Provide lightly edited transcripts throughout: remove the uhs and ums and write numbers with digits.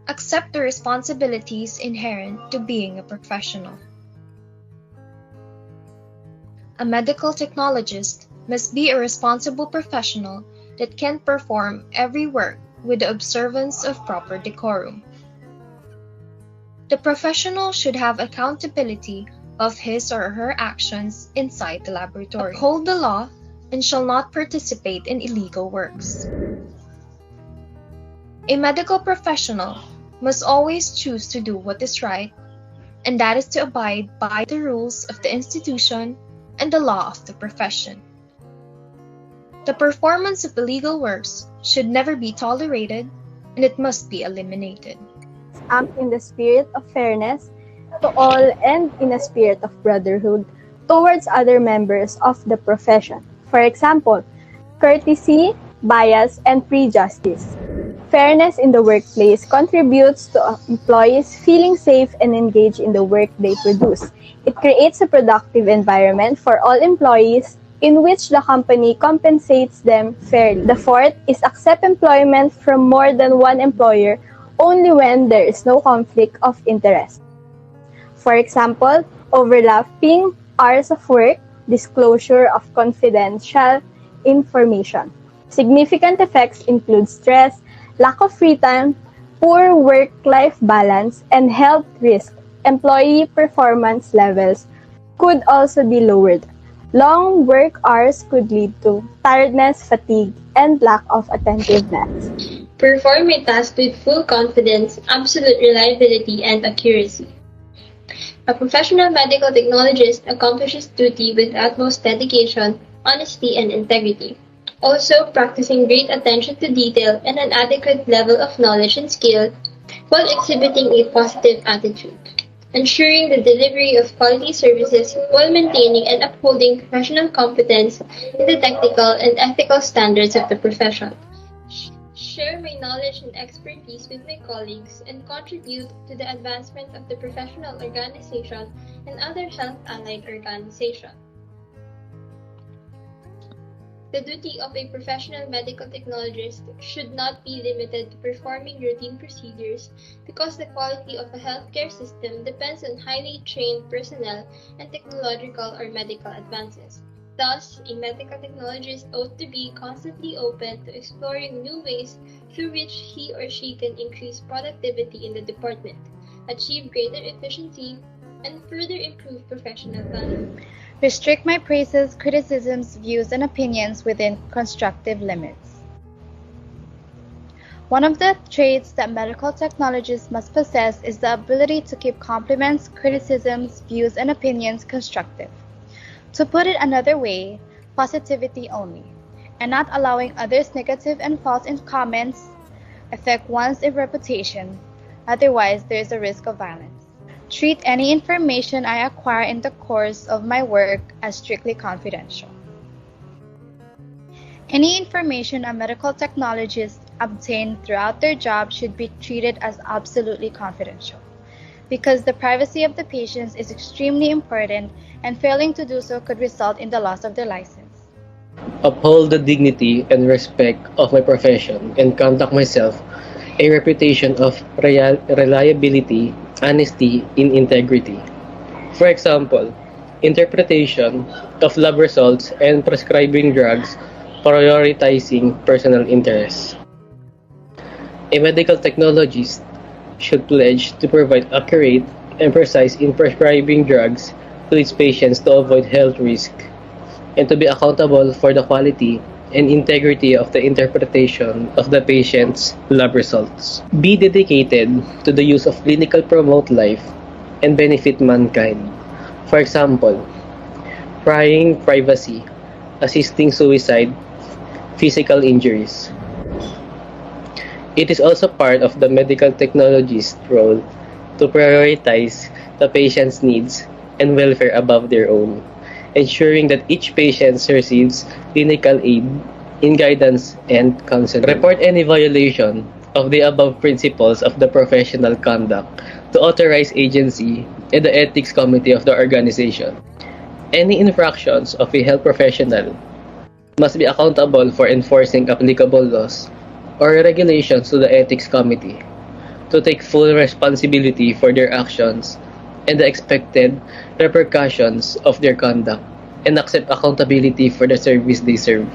accept the responsibilities inherent to being a professional. A medical technologist must be a responsible professional that can perform every work with the observance of proper decorum. The professional should have accountability of his or her actions inside the laboratory, uphold the law, and shall not participate in illegal works. A medical professional must always choose to do what is right, and that is to abide by the rules of the institution and the law of the profession. The performance of illegal works should never be tolerated, and it must be eliminated. In the spirit of fairness to all and in a spirit of brotherhood towards other members of the profession. For example, courtesy, bias, and prejudice. Fairness in the workplace contributes to employees feeling safe and engaged in the work they produce. It creates a productive environment for all employees in which the company compensates them fairly. The fourth is accept employment from more than one employer only when there is no conflict of interest. For example, overlapping hours of work, disclosure of confidential information. Significant effects include stress, lack of free time, poor work-life balance, and health risk. Employee performance levels could also be lowered. Long work hours could lead to tiredness, fatigue, and lack of attentiveness. Perform a task with full confidence, absolute reliability, and accuracy. A professional medical technologist accomplishes duty with utmost dedication, honesty, and integrity. Also, practicing great attention to detail and an adequate level of knowledge and skill while exhibiting a positive attitude. Ensuring the delivery of quality services while maintaining and upholding professional competence in the technical and ethical standards of the profession. Share my knowledge and expertise with my colleagues and contribute to the advancement of the professional organization and other health-allied organizations. The duty of a professional medical technologist should not be limited to performing routine procedures because the quality of a healthcare system depends on highly trained personnel and technological or medical advances. Thus, a medical technologist ought to be constantly open to exploring new ways through which he or she can increase productivity in the department, achieve greater efficiency, and further improve professional value. Restrict my praises, criticisms, views, and opinions within constructive limits. One of the traits that medical technologists must possess is the ability to keep compliments, criticisms, views, and opinions constructive. To put it another way, positivity only, and not allowing others' negative and false comments affect one's reputation. Otherwise, there is a risk of violence. Treat any information I acquire in the course of my work as strictly confidential. Any information a medical technologist obtain throughout their job should be treated as absolutely confidential, because the privacy of the patients is extremely important, and failing to do so could result in the loss of their license. Uphold the dignity and respect of my profession and conduct myself a reputation of reliability, honesty, and integrity. For example, interpretation of lab results and prescribing drugs, prioritizing personal interests. A medical technologist should pledge to provide accurate and precise in prescribing drugs to its patients to avoid health risk, and to be accountable for the quality and integrity of the interpretation of the patient's lab results. Be dedicated to the use of clinical promote life and benefit mankind. For example, prying privacy, assisting suicide, physical injuries. It is also part of the medical technologist's role to prioritize the patient's needs and welfare above their own, ensuring that each patient receives clinical aid in guidance and counseling. Report any violation of the above principles of the professional conduct to authorized agency and the ethics committee of the organization. Any infractions of a health professional must be accountable for enforcing applicable laws or regulations to the ethics committee. to take full responsibility for their actions and the expected repercussions of their conduct, and accept accountability for the service they serve.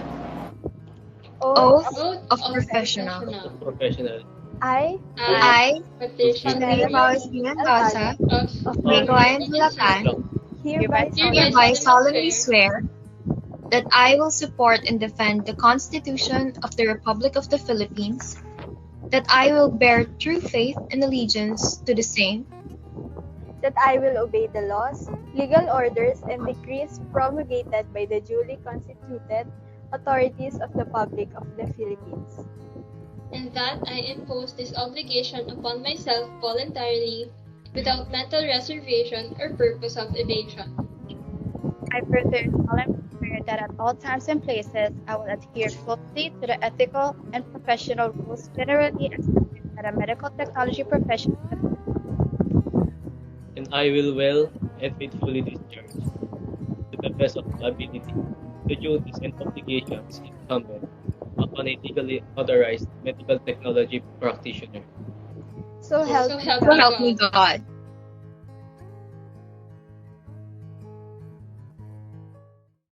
Oath Oath Oath of of professional. professional. Professional. I, I, I, Patricia Chanyle Vowels Albano, Mendoza, of Miguel Mendoza, Alaurin, hereby hereby solemnly solemnly swear swear that I will support and defend the Constitution of the Republic of the Philippines, that I will bear true faith and allegiance to the same, that I will obey the laws, legal orders, and decrees promulgated by the duly constituted authorities of the Republic of the Philippines, and that I impose this obligation upon myself voluntarily, without mental reservation or purpose of evasion. I further solemnly swear that at all times and places I will adhere closely to the ethical and professional rules generally accepted by the medical technology profession, And I will well and faithfully discharge, to the best of my ability, the duties and obligations incumbent upon a legally authorized medical technology practitioner. so help So me help so me God. help me God. God.